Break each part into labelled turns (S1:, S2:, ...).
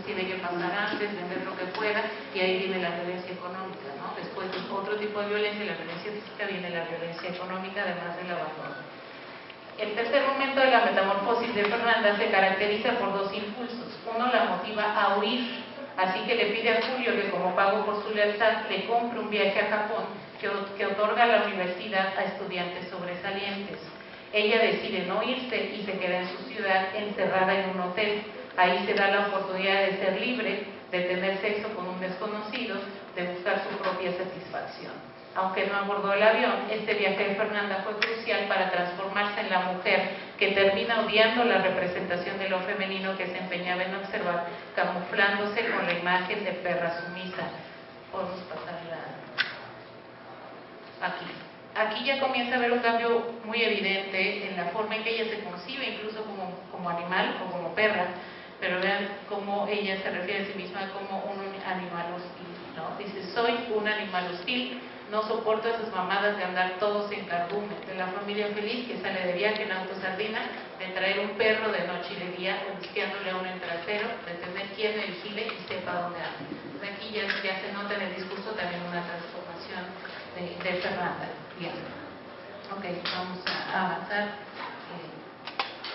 S1: tiene que pasar antes, vender lo que pueda, y ahí viene la violencia económica, ¿no? Después de otro tipo de violencia, la violencia física, viene la violencia económica, además del abandono. El tercer momento de la metamorfosis de Fernanda se caracteriza por dos impulsos. Uno la motiva a huir, así que le pide a Julio que como pago por su lealtad le compre un viaje a Japón que otorga la universidad a estudiantes sobresalientes. Ella decide no irse y se queda en su ciudad encerrada en un hotel. Ahí se da la oportunidad de ser libre, de tener sexo con un desconocido, de buscar su propia satisfacción. Aunque no abordó el avión, este viaje de Fernanda fue crucial para transformarse en la mujer que termina odiando la representación de lo femenino que se empeñaba en observar, camuflándose con la imagen de perra sumisa. Podemos pasarla aquí. Aquí ya comienza a haber un cambio muy evidente en la forma en que ella se concibe, incluso como animal o como perra, pero vean cómo ella se refiere a sí misma como un animal hostil, ¿no? Dice, soy un animal hostil, no soporto esas mamadas de andar todos en cardumen, de la familia feliz que sale de viaje en autosardina, de traer un perro de noche y de día, buscándole a un trasero, de tener quien me vigile y sepa dónde anda. Aquí ya se nota en el discurso también una transformación de Fernanda. Bien, ok, vamos a avanzar.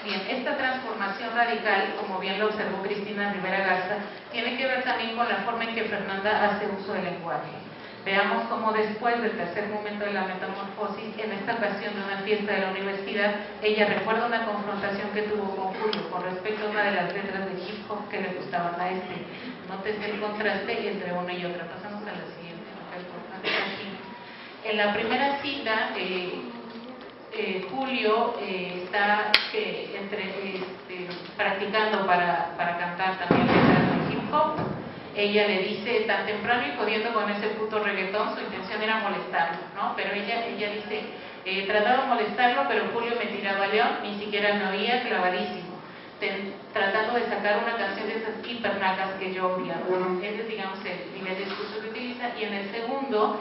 S1: Bien, esta transformación radical, como bien lo observó Cristina Rivera Garza, tiene que ver también con la forma en que Fernanda hace uso del lenguaje. Veamos cómo después del tercer momento de la metamorfosis, en esta ocasión de una fiesta de la universidad, ella recuerda una confrontación que tuvo con Julio con respecto a una de las letras de hip hop que le gustaban a este. Nótese el contraste entre una y otra. Pasamos a la siguiente. Aquí. En la primera cita, Julio está practicando para cantar también letras de hip hop. Ella le dice tan temprano y jodiendo con ese puto reggaetón, su intención era molestarlo, ¿no? Pero ella dice, trataba de molestarlo, pero Julio me tiraba león, ni siquiera me oía, clavadísimo, tratando de sacar una canción de esas hipernacas que yo odiaba. Ese es, digamos, el nivel de discurso que utiliza. Y en el segundo,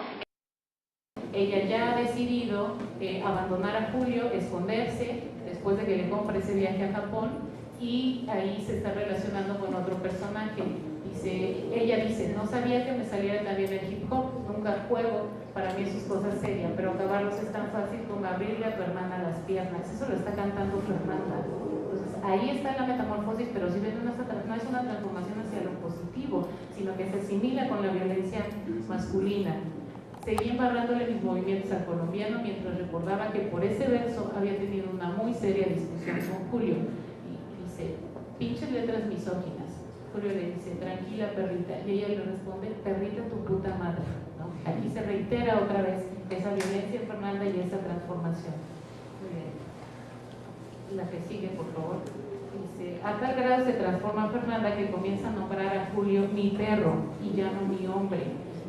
S1: ella ya ha decidido abandonar a Julio, esconderse, después de que le compre ese viaje a Japón, y ahí se está relacionando con otro personaje. Ella dice, no sabía que me saliera también el hip hop, nunca juego, para mí eso es cosa seria, pero acabarlos es tan fácil como abrirle a tu hermana las piernas. Eso lo está cantando Fernanda. Entonces ahí está la metamorfosis, pero si ven, no es una transformación hacia lo positivo, sino que se asimila con la violencia masculina. Seguí embarrándole mis movimientos al colombiano mientras recordaba que por ese verso había tenido una muy seria discusión con Julio. Y dice, pinches letras misóginas. Julio le dice, tranquila perrita, y ella le responde, perrita tu puta madre, ¿no? Aquí se reitera otra vez esa violencia en Fernanda y esa transformación. Muy bien. La que sigue, por favor. Dice, a tal grado se transforma Fernanda que comienza a nombrar a Julio mi perro y ya no mi hombre.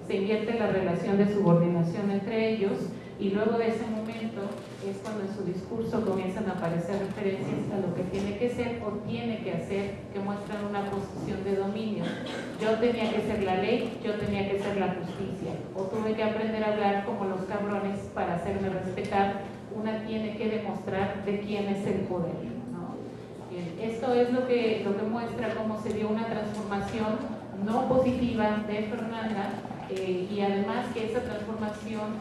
S1: Se invierte la relación de subordinación entre ellos, y luego de ese momento es cuando en su discurso comienzan a aparecer referencias a lo que tiene que ser o tiene que hacer, que muestran una posición de dominio. Yo tenía que ser la ley, yo tenía que ser la justicia, o tuve que aprender a hablar como los cabrones para hacerme respetar. Una tiene que demostrar de quién es el poder, ¿no? Bien, esto es lo que muestra cómo se dio una transformación no positiva de Fernanda, y además que esa transformación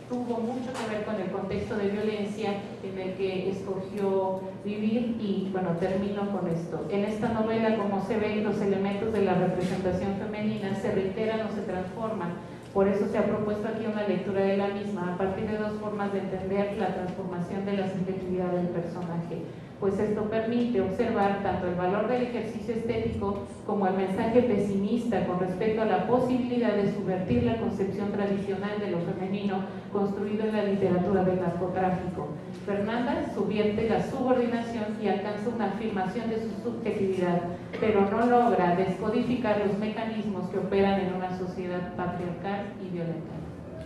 S1: tuvo mucho que ver con el contexto de violencia en el que escogió vivir. Y bueno, termino con esto. En esta novela, como se ven, los elementos de la representación femenina se reiteran o se transforman. Por eso se ha propuesto aquí una lectura de la misma a partir de dos formas de entender la transformación de la subjetividad del personaje, pues esto permite observar tanto el valor del ejercicio estético como el mensaje pesimista con respecto a la posibilidad de subvertir la concepción tradicional de lo femenino construido en la literatura del narcotráfico. Fernanda subvierte la subordinación y alcanza una afirmación de su subjetividad, pero no logra descodificar los mecanismos que operan en una sociedad patriarcal y violenta.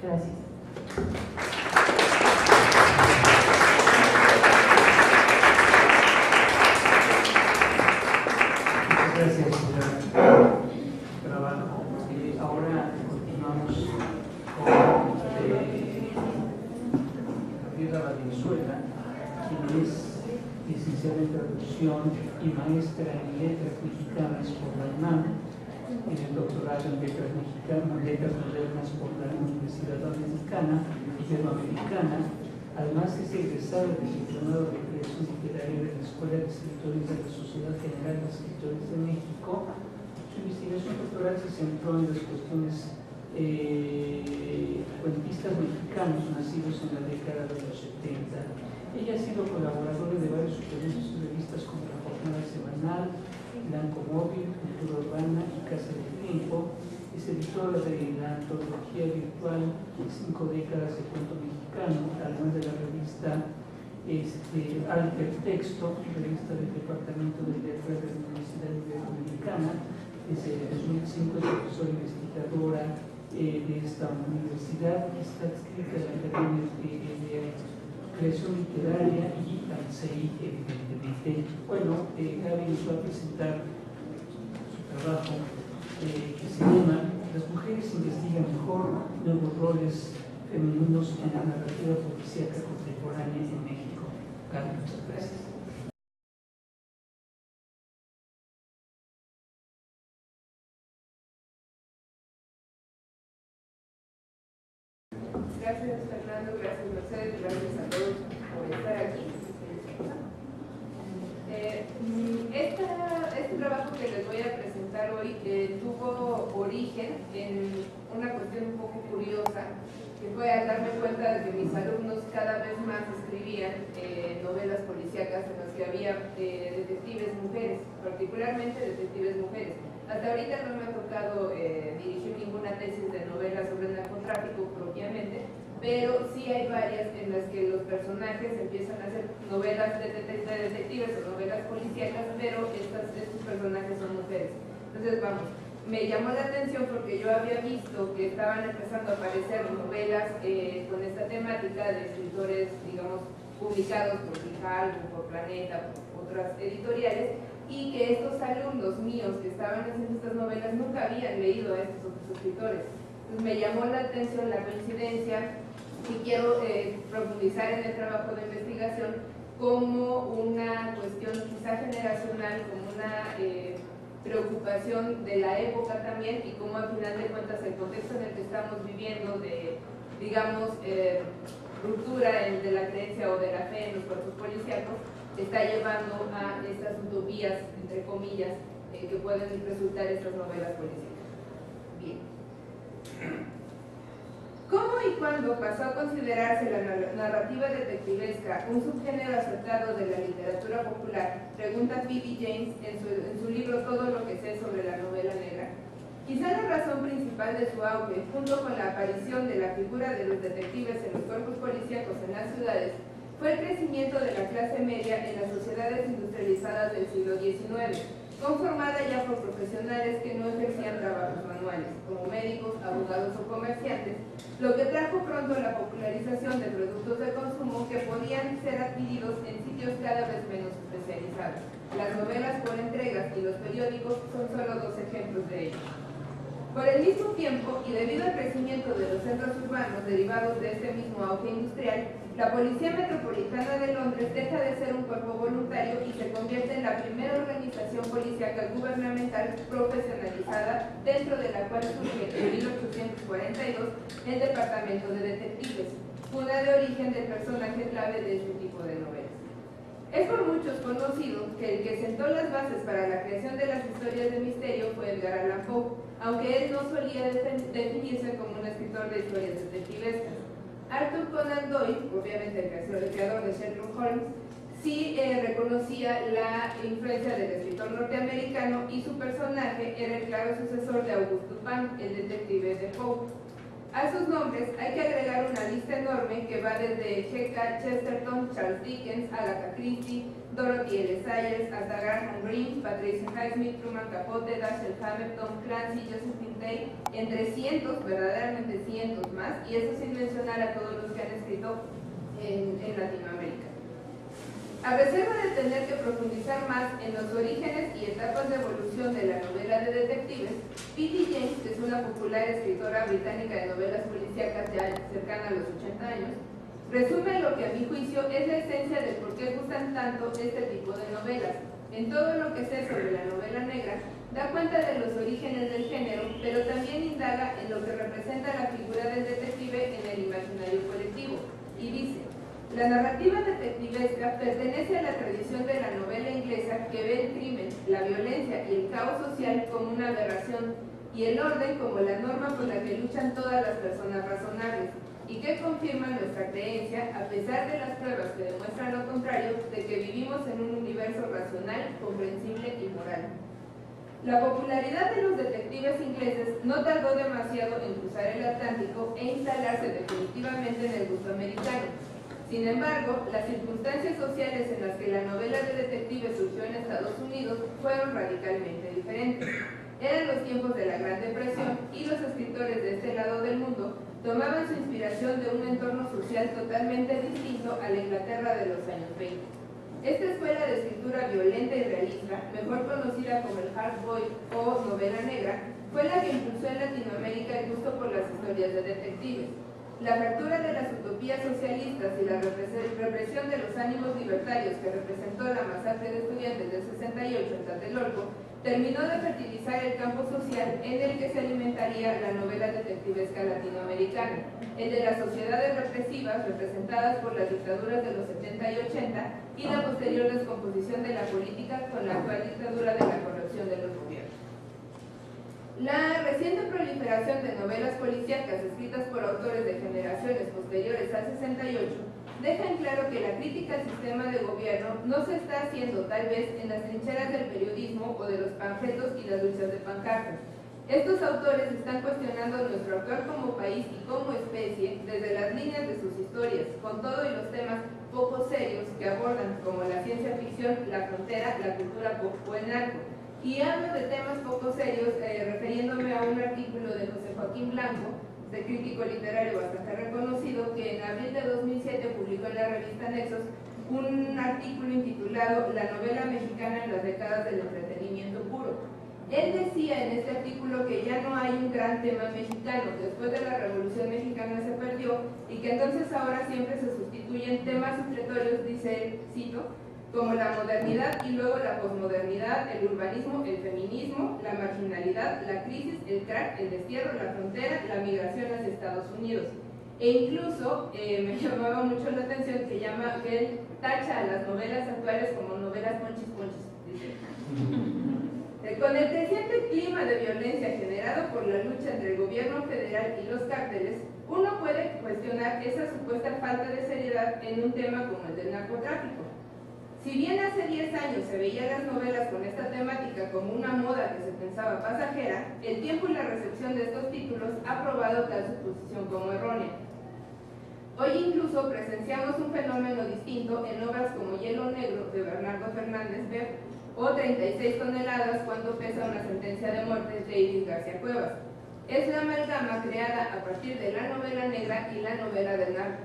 S1: Gracias.
S2: Gracias, señora. Trabajo. Ahora continuamos con Gabriela Valenzuela, quien es licenciada en traducción y maestra en letras mexicanas por la UNAM, tiene el doctorado en letras modernas por la Universidad Iberoamericana. Además es egresada del Diplomado de Creación Literaria de la Escuela de Escritores de la Sociedad General de Escritores de México. Su investigación doctoral se centró en las cuestiones cuentistas mexicanos nacidos en la década de los 70. Ella ha sido colaboradora de varios suplementos y revistas como La Jornada Semanal, Blanco Móvil, Cultura Urbana y Casa del Tiempo. Es editora de la antología virtual 5 décadas de cuento mexicano, además de la revista Alter Texto, revista del Departamento de Letras de la Universidad Iberoamericana. Desde 2005 es profesora investigadora de esta universidad, está adscrita a la Academia de Creación Literaria y al CEI, evidentemente. Bueno, Gaby nos va a presentar su trabajo que se llama Las mujeres investigan mejor, nuevos roles femeninos en la narrativa policíaca contemporánea en México. Gaby, muchas gracias.
S3: Gracias, Fernando, gracias, Mercedes, gracias a todos por estar aquí. Este trabajo que les voy a presentar hoy tuvo origen en una cuestión un poco curiosa, que fue al darme cuenta de que mis alumnos cada vez más escribían novelas policíacas en las que había detectives mujeres, particularmente detectives mujeres. Hasta ahorita no me ha tocado dirigir ninguna tesis de novela sobre narcotráfico propiamente, pero sí hay varias en las que los personajes empiezan a hacer novelas de detectives o novelas policíacas, pero estos personajes son mujeres. Entonces, vamos, me llamó la atención porque yo había visto que estaban empezando a aparecer novelas con esta temática de escritores, digamos, publicados por Grijalvo, por Planeta, por otras editoriales, y que estos alumnos míos que estaban haciendo estas novelas nunca habían leído a estos otros escritores. Entonces me llamó la atención la coincidencia y quiero profundizar en el trabajo de investigación como una cuestión quizá generacional, como una preocupación de la época también, y como al final de cuentas el contexto en el que estamos viviendo de, digamos, ruptura de la creencia o de la fe en los cuerpos policíacos está llevando a estas utopías, entre comillas, que pueden resultar estas novelas policíacas. Bien. ¿Cómo y cuándo pasó a considerarse la narrativa detectivesca un subgénero aceptado de la literatura popular? Pregunta Phoebe James en su libro Todo lo que sé sobre la novela negra. Quizá la razón principal de su auge, junto con la aparición de la figura de los detectives en los cuerpos policíacos en las ciudades, fue el crecimiento de la clase media en las sociedades industrializadas del siglo XIX, conformada ya por profesionales que no ejercían trabajos manuales, como médicos, abogados o comerciantes, lo que trajo pronto la popularización de productos de consumo que podían ser adquiridos en sitios cada vez menos especializados. Las novelas por entregas y los periódicos son solo dos ejemplos de ello. Por el mismo tiempo, y debido al crecimiento de los centros urbanos derivados de este mismo auge industrial, la Policía Metropolitana de Londres deja de ser un cuerpo voluntario y se convierte en la primera organización policíaca gubernamental profesionalizada, dentro de la cual surge en 1842 el Departamento de Detectives, cuna de origen del personaje clave de este tipo de novelas. Es por muchos conocido que el que sentó las bases para la creación de las historias de misterio fue Edgar Allan Poe, aunque él no solía definirse como un escritor de historias detectivescas. Arthur Conan Doyle, obviamente el creador de Sherlock Holmes, sí reconocía la influencia del escritor norteamericano, y su personaje era el claro sucesor de Auguste Dupin, el detective de Poe. A sus nombres hay que agregar una lista enorme que va desde G.K. Chesterton, Charles Dickens, Agatha Christie, Dorothy L. Sayers, hasta Graham Greene, Patricia Highsmith, Truman Capote, Dashiell Hamilton, Clancy, Josephine Day, entre cientos, verdaderamente cientos más, y eso sin mencionar a todos los que han escrito en Latinoamérica. A reserva de tener que profundizar más en los orígenes y etapas de evolución de la novela de detectives, Phoebe James, que es una popular escritora británica de novelas policíacas ya cercana a los 80 años, Resume lo que a mi juicio es la esencia del por qué gustan tanto este tipo de novelas. En todo lo que sé sobre la novela negra, da cuenta de los orígenes del género, pero también indaga en lo que representa la figura del detective en el imaginario colectivo. Y dice: la narrativa detectivesca pertenece a la tradición de la novela inglesa que ve el crimen, la violencia y el caos social como una aberración y el orden como la norma por la que luchan todas las personas razonables, y que confirma nuestra creencia, a pesar de las pruebas que demuestran lo contrario, de que vivimos en un universo racional, comprensible y moral. La popularidad de los detectives ingleses no tardó demasiado en cruzar el Atlántico e instalarse definitivamente en el gusto americano. Sin embargo, las circunstancias sociales en las que la novela de detectives surgió en Estados Unidos fueron radicalmente diferentes. Eran los tiempos de la Gran Depresión y los escritores de este lado del mundo tomaban su inspiración de un entorno social totalmente distinto a la Inglaterra de los años 20. Esta escuela de escritura violenta y realista, mejor conocida como el hard boiled o novela negra, fue la que impulsó en Latinoamérica el gusto por las historias de detectives. La fractura de las utopías socialistas y la represión de los ánimos libertarios que representó la masacre de estudiantes del 68 en Tlatelolco terminó de fertilizar el campo social en el que se alimentaría la novela detectivesca latinoamericana, el de las sociedades represivas representadas por las dictaduras de los 70 y 80 y la posterior descomposición de la política con la actual dictadura de la corrupción de los gobiernos. La reciente proliferación de novelas policíacas escritas por autores de generaciones posteriores al 68 deja en claro que la crítica al sistema de gobierno no se está haciendo tal vez en las trincheras del periodismo o de los panfletos y las luchas de pancartas. Estos autores están cuestionando nuestro actuar como país y como especie desde las líneas de sus historias, con todo y los temas poco serios que abordan, como la ciencia ficción, la frontera, la cultura pop o el narco. Y hablo de temas poco serios refiriéndome a un artículo de José Joaquín Blanco, de crítico literario bastante reconocido, que en abril de 2007 publicó en la revista Nexos un artículo intitulado La novela mexicana en las décadas del entretenimiento puro. Él decía en este artículo que ya no hay un gran tema mexicano, después de la Revolución Mexicana se perdió, y que entonces ahora siempre se sustituyen temas supletorios, dice él, cito, como la modernidad y luego la posmodernidad, el urbanismo, el feminismo, la marginalidad, la crisis, el crack, el destierro, la frontera, la migración hacia Estados Unidos. E incluso me llamaba mucho la atención que él tacha a las novelas actuales como novelas ponchis, dice. Con el creciente clima de violencia generado por la lucha entre el gobierno federal y los cárteles, uno puede cuestionar esa supuesta falta de seriedad en un tema como el del narcotráfico. Si bien hace 10 años se veían las novelas con esta temática como una moda que se pensaba pasajera, el tiempo y la recepción de estos títulos ha probado tal suposición como errónea. Hoy incluso presenciamos un fenómeno distinto en obras como Hielo Negro de Bernardo Fernández Beff o 36 toneladas cuando pesa una sentencia de muerte de Iris García Cuevas. Es la amalgama creada a partir de la novela negra y la novela del narco.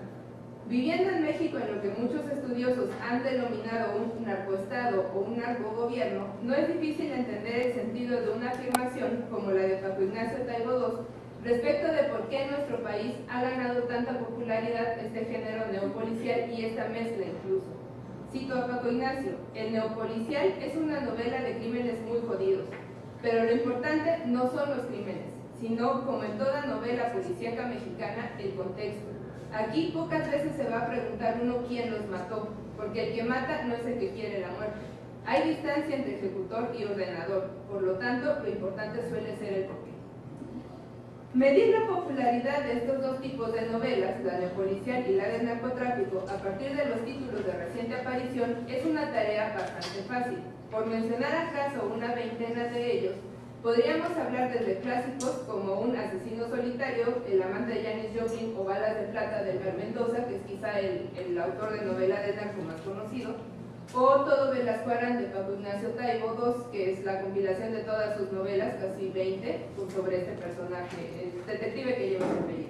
S3: Viviendo en México en lo que muchos estudiosos han denominado un narcoestado o un narcogobierno, no es difícil entender el sentido de una afirmación como la de Paco Ignacio Taibo II respecto de por qué en nuestro país ha ganado tanta popularidad este género neopolicial y esta mezcla incluso. Cito a Paco Ignacio: el neopolicial es una novela de crímenes muy jodidos, pero lo importante no son los crímenes, sino, como en toda novela policíaca mexicana, el contexto. Aquí pocas veces se va a preguntar uno quién los mató, porque el que mata no es el que quiere la muerte. Hay distancia entre ejecutor y ordenador, por lo tanto, lo importante suele ser el porqué. Medir la popularidad de estos dos tipos de novelas, la neopolicial y la del narcotráfico, a partir de los títulos de reciente aparición, es una tarea bastante fácil. Por mencionar acaso una veintena de ellos, podríamos hablar desde clásicos como Un asesino solitario, El amante de Janis Joplin o Balas de plata de Albert Mendoza, que es quizá el autor de novela de narco más conocido, o Todo Velasco Arán de Paco Ignacio Taibo II, que es la compilación de todas sus novelas, casi 20, sobre este personaje, el detective que lleva su apellido.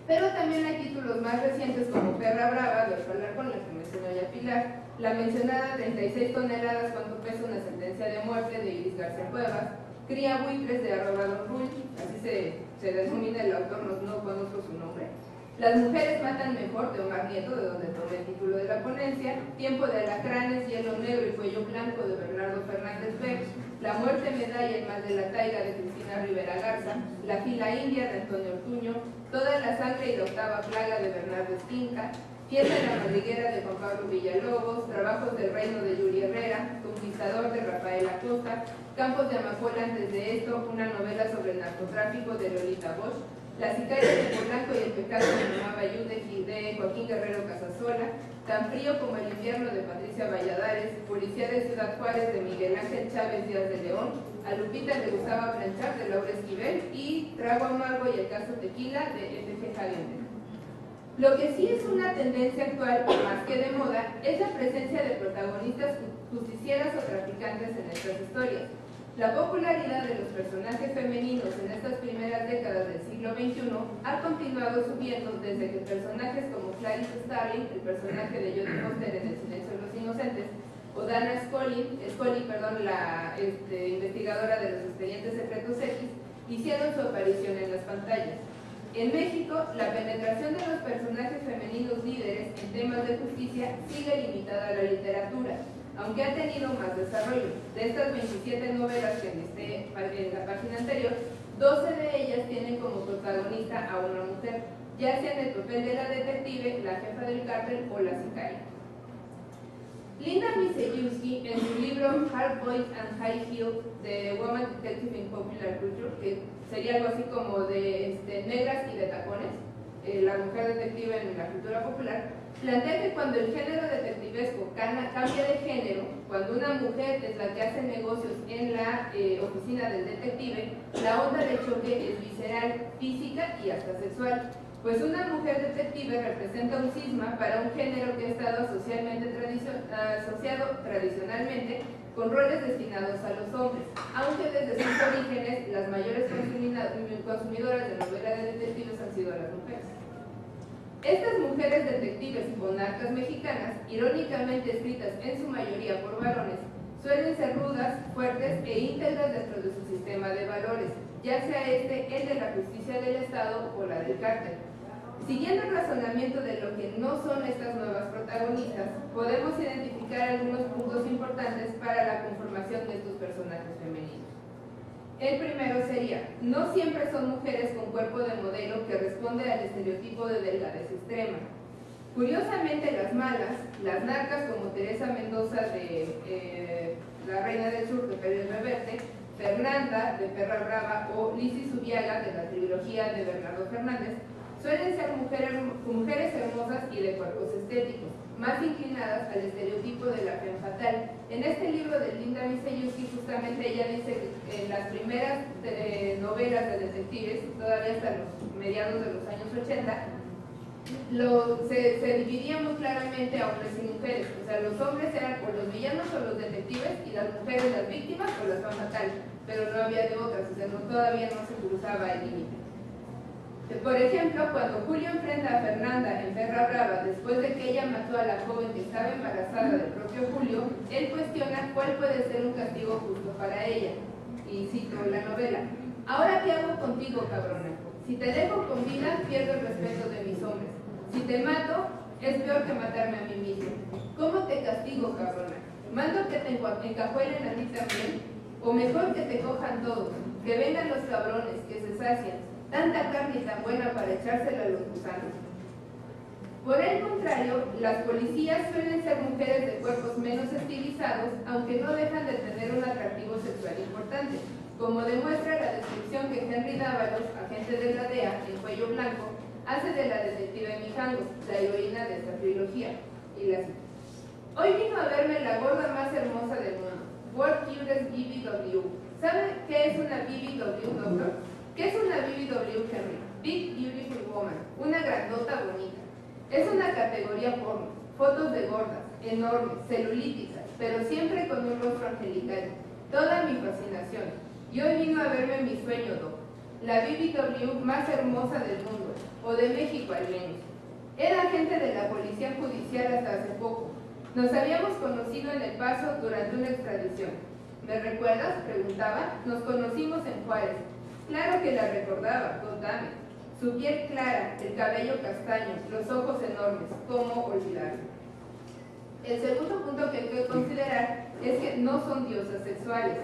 S3: Pero también hay títulos más recientes como Perra Brava de Ochoa Alarcón, la que mencionó ya Pilar, la mencionada 36 toneladas cuando pesa una sentencia de muerte de Iris García Cuevas, Cría buitres de @Don Rull, así se denomina el autor, no conozco su nombre, Las mujeres matan mejor, de Omar Nieto, de donde tomé el título de la ponencia, Tiempo de alacranes, Hielo negro y cuello blanco, de Bernardo Fernández Beck, La muerte me da y el mal de la taiga, de Cristina Rivera Garza, La fila india, de Antonio Ortuño, Toda la sangre y la octava plaga, de Bernardo Esquinca, Fiel de la madriguera, de Juan Pablo Villalobos, Trabajos del reino, de Yuri Herrera, Conquistador, de Rafael Acosta, Campos de Amapola, antes de esto, una novela sobre el narcotráfico, de Lolita Bosch, La sicaria de Polanco y el pecado de Mamá Bayú, de Joaquín Guerrero Casasola, Tan frío como el invierno, de Patricia Valladares, Policía de Ciudad Juárez, de Miguel Ángel Chávez Díaz de León, A Lupita le gustaba planchar, de Laura Esquivel, y Trago amargo y el caso Tequila, de F.G. Javier. Lo que sí es una tendencia actual, más que de moda, es la presencia de protagonistas justicieras o traficantes en estas historias. La popularidad de los personajes femeninos en estas primeras décadas del siglo XXI ha continuado subiendo desde que personajes como Clarice Starling, el personaje de Jodie Foster en El silencio de los inocentes, o Dana Scully, la investigadora de los expedientes secretos X, hicieron su aparición en las pantallas. En México, la penetración de los personajes femeninos líderes en temas de justicia sigue limitada a la literatura, aunque ha tenido más desarrollo. De estas 27 novelas que listé en la página anterior, 12 de ellas tienen como protagonista a una mujer, ya sea en el papel de la detective, la jefa del cártel o la sicaria. Linda Misejewski, en su libro Hard Boiled and High Heel, The Woman Detective in Popular Culture, que sería algo así como de negras y de tacones, la mujer detective en la cultura popular, plantea que cuando el género detectivesco cambia de género, cuando una mujer es la que hace negocios en la oficina del detective, la onda de choque es visceral, física y hasta sexual. Pues una mujer detective representa un cisma para un género que ha estado asociado tradicionalmente con roles destinados a los hombres, aunque desde sus orígenes las mayores consumidoras de novela de detectives han sido las mujeres. Estas mujeres detectives monarcas mexicanas, irónicamente escritas en su mayoría por varones, suelen ser rudas, fuertes e íntegras dentro de su sistema de valores, ya sea el de la justicia del Estado o la del cártel. Siguiendo el razonamiento de lo que no son estas nuevas protagonistas, podemos identificar algunos puntos importantes para la conformación de estos personajes femeninos. El primero sería, no siempre son mujeres con cuerpo de modelo que responde al estereotipo de delgadez extrema. Curiosamente, las malas, las narcas como Teresa Mendoza de La Reina del Sur de Pérez Reverte, Fernanda de Perra Brava o Lizzy Zubiaga de la trilogía de Bernardo Fernández, suelen ser mujeres hermosas y de cuerpos estéticos, más inclinadas al estereotipo de la femme fatal. En este libro de Linda Misejewski, justamente ella dice que en las primeras novelas de detectives, todavía hasta los mediados de los años 80, se dividía muy claramente a hombres y mujeres. O sea, los hombres eran o los villanos o los detectives y las mujeres las víctimas o las femme fatales, pero no había de otras, o sea, todavía no se cruzaba el límite. Por ejemplo, cuando Julio enfrenta a Fernanda en Perra Brava después de que ella mató a la joven que estaba embarazada del propio Julio, él cuestiona cuál puede ser un castigo justo para ella. Y cito la novela: "Ahora, ¿qué hago contigo, cabrona? Si te dejo con vida, pierdo el respeto de mis hombres. Si te mato, es peor que matarme a mí mismo. ¿Cómo te castigo, cabrona? ¿Mando que te encajuelen a ti también? O mejor que te cojan todos, que vengan los cabrones, que se sacian. Tanta carne tan buena para echársela a los gusanos". Por el contrario, las policías suelen ser mujeres de cuerpos menos estilizados, aunque no dejan de tener un atractivo sexual importante, como demuestra la descripción que Henry Dávalos, agente de la DEA, en Cuello Blanco, hace de la detective Mijangos, la heroína de esta trilogía. Y la cito: "Hoy vino a verme la gorda más hermosa del mundo, World Cutest BBW. ¿Sabe qué es una BBW, doctor? ¿Qué es una BBW, Henry? Big Beautiful Woman, una grandota bonita. Es una categoría porno, fotos de gordas, enormes, celulíticas, pero siempre con un rostro angelical. Toda mi fascinación. Y hoy vino a verme mi sueño, Doc. La BBW más hermosa del mundo, o de México al menos. Era agente de la policía judicial hasta hace poco. Nos habíamos conocido en El Paso durante una extradición. ¿Me recuerdas?", preguntaba. "Nos conocimos en Juárez". Claro que la recordaba, contame. Su piel clara, el cabello castaño, los ojos enormes, ¿cómo olvidarlo? El segundo punto que hay que considerar es que no son diosas sexuales.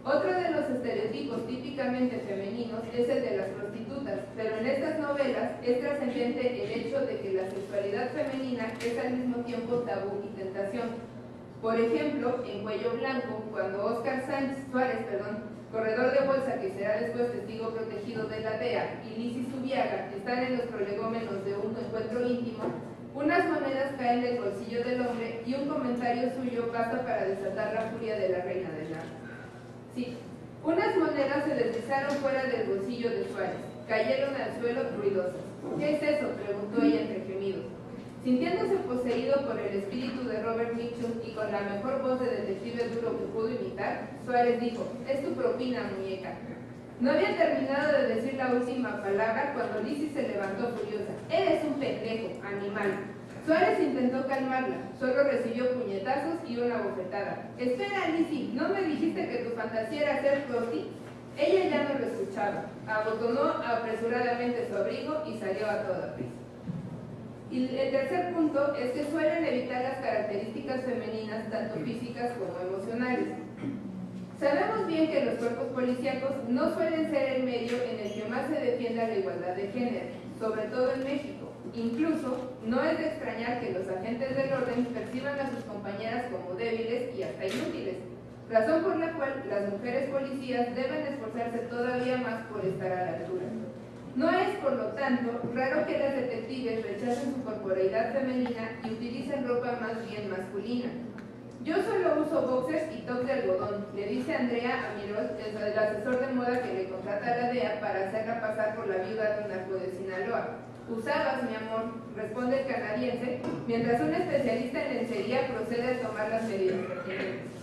S3: Otro de los estereotipos típicamente femeninos es el de las prostitutas, pero en estas novelas es trascendente el hecho de que la sexualidad femenina es al mismo tiempo tabú y tentación. Por ejemplo, en Cuello Blanco, cuando Óscar Suárez, corredor de bolsa que será después testigo protegido de la DEA, y Lizzie Zubiaga están en los prolegómenos de un encuentro íntimo, unas monedas caen del bolsillo del hombre y un comentario suyo basta para desatar la furia de la reina del narco. Sí, unas monedas se deslizaron fuera del bolsillo de Suárez, cayeron al suelo ruidosas. ¿Qué es eso?, preguntó ella entre gemidos. Sintiéndose poseído por el espíritu de Robert Mitchum y con la mejor voz de detective duro que pudo imitar, Suárez dijo: «Es tu propina, muñeca». No había terminado de decir la última palabra cuando Lizzie se levantó furiosa. «Eres un pendejo, animal». Suárez intentó calmarla, solo recibió puñetazos y una bofetada. «Espera, Lizzie, ¿no me dijiste que tu fantasía era ser prosti?». Ella ya no lo escuchaba, abotonó apresuradamente su abrigo y salió a toda prisa. Y el tercer punto es que suelen evitar las características femeninas, tanto físicas como emocionales. Sabemos bien que los cuerpos policíacos no suelen ser el medio en el que más se defienda la igualdad de género, sobre todo en México. Incluso, no es de extrañar que los agentes del orden perciban a sus compañeras como débiles y hasta inútiles, razón por la cual las mujeres policías deben esforzarse todavía más por estar a la altura. No es, por lo tanto, raro que las detectives rechacen su corporalidad femenina y utilicen ropa más bien masculina. «Yo solo uso boxers y tops de algodón», le dice Andrea Amirós, el asesor de moda que le contrata a la DEA para hacerla pasar por la viuda de un narco de Sinaloa. «Usabas, mi amor», responde el canadiense, mientras un especialista en lencería procede a tomar las medidas pertinentes.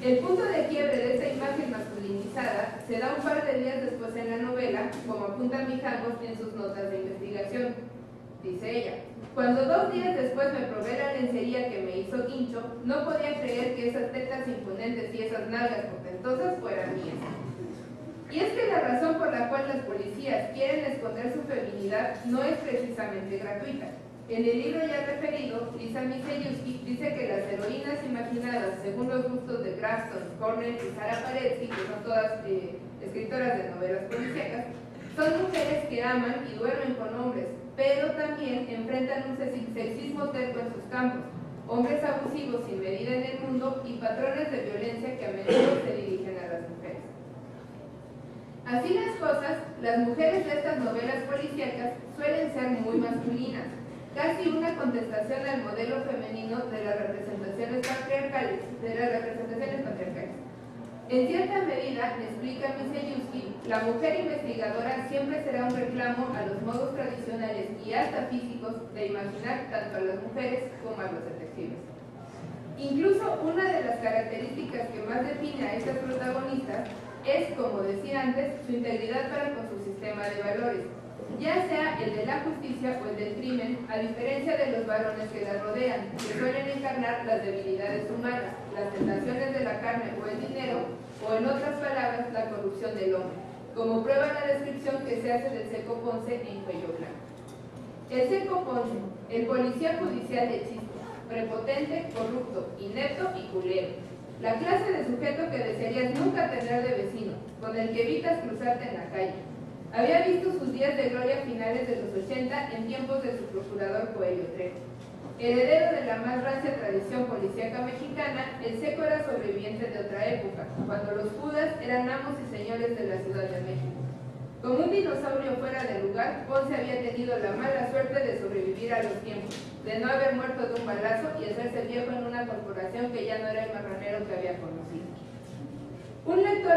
S3: El punto de quiebre de esta imagen masculinizada se da un par de días después en la novela, como apunta Mijangos en sus notas de investigación. Dice ella: «Cuando 2 días después me probé la lencería que me hizo Guincho, no podía creer que esas tetas imponentes y esas nalgas portentosas fueran mías». Y es que la razón por la cual las policías quieren esconder su feminidad no es precisamente gratuita. En el libro ya referido, Lisa Miseyuski dice que las heroínas imaginadas según los gustos de Grafton, Cornell y Sara Paretsky, que son todas escritoras de novelas policíacas, son mujeres que aman y duermen con hombres, pero también enfrentan un sexismo terco en sus campos, hombres abusivos sin medida en el mundo y patrones de violencia que a menudo se dirigen a las mujeres. Así las cosas, las mujeres de estas novelas policíacas suelen ser muy masculinas, casi una contestación al modelo femenino de las representaciones patriarcales. En cierta medida, explica Miseyuski, la mujer investigadora siempre será un reclamo a los modos tradicionales y hasta físicos de imaginar tanto a las mujeres como a los detectives. Incluso una de las características que más define a estas protagonistas es, como decía antes, su integridad para con su sistema de valores, ya sea el de la justicia o el del crimen, a diferencia de los varones que la rodean, que suelen encarnar las debilidades humanas, las tentaciones de la carne o el dinero, o en otras palabras, la corrupción del hombre, como prueba la descripción que se hace del Seco Ponce en Cuello Blanco. El Seco Ponce, el policía judicial de chiste, prepotente, corrupto, inepto y culero. La clase de sujeto que desearías nunca tener de vecino, con el que evitas cruzarte en la calle. Había visto sus días de gloria a finales de los 80 en tiempos de su procurador Coelho Trejo. Heredero de la más rancia tradición policíaca mexicana, el Seco era sobreviviente de otra época, cuando los judas eran amos y señores de la Ciudad de México. Como un dinosaurio fuera de lugar, Ponce había tenido la mala suerte de sobrevivir a los tiempos, de no haber muerto de un balazo y hacerse viejo en una corporación que ya no era el marranero que había conocido. Un lector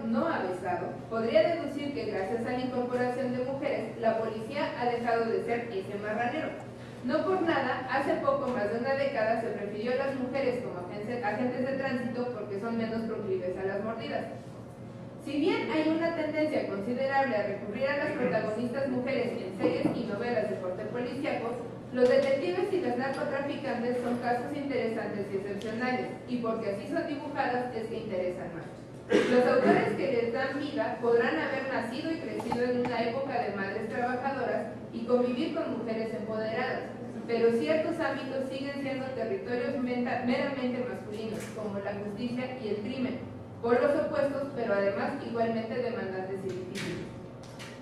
S3: no avesado podría deducir que gracias a la incorporación de mujeres, la policía ha dejado de ser ese marranero. No por nada, hace poco más de una década se prefirió a las mujeres como agentes de tránsito porque son menos proclives a las mordidas. Si bien hay una tendencia considerable a recurrir a las protagonistas mujeres en series y novelas de corte policíaco, los detectives y las narcotraficantes son casos interesantes y excepcionales, y porque así son dibujadas es que interesan más. Los autores que les dan vida podrán haber nacido y crecido en una época de madres trabajadoras y convivir con mujeres empoderadas, pero ciertos ámbitos siguen siendo territorios meramente masculinos, como la justicia y el crimen, polos opuestos, pero además igualmente demandantes y difíciles.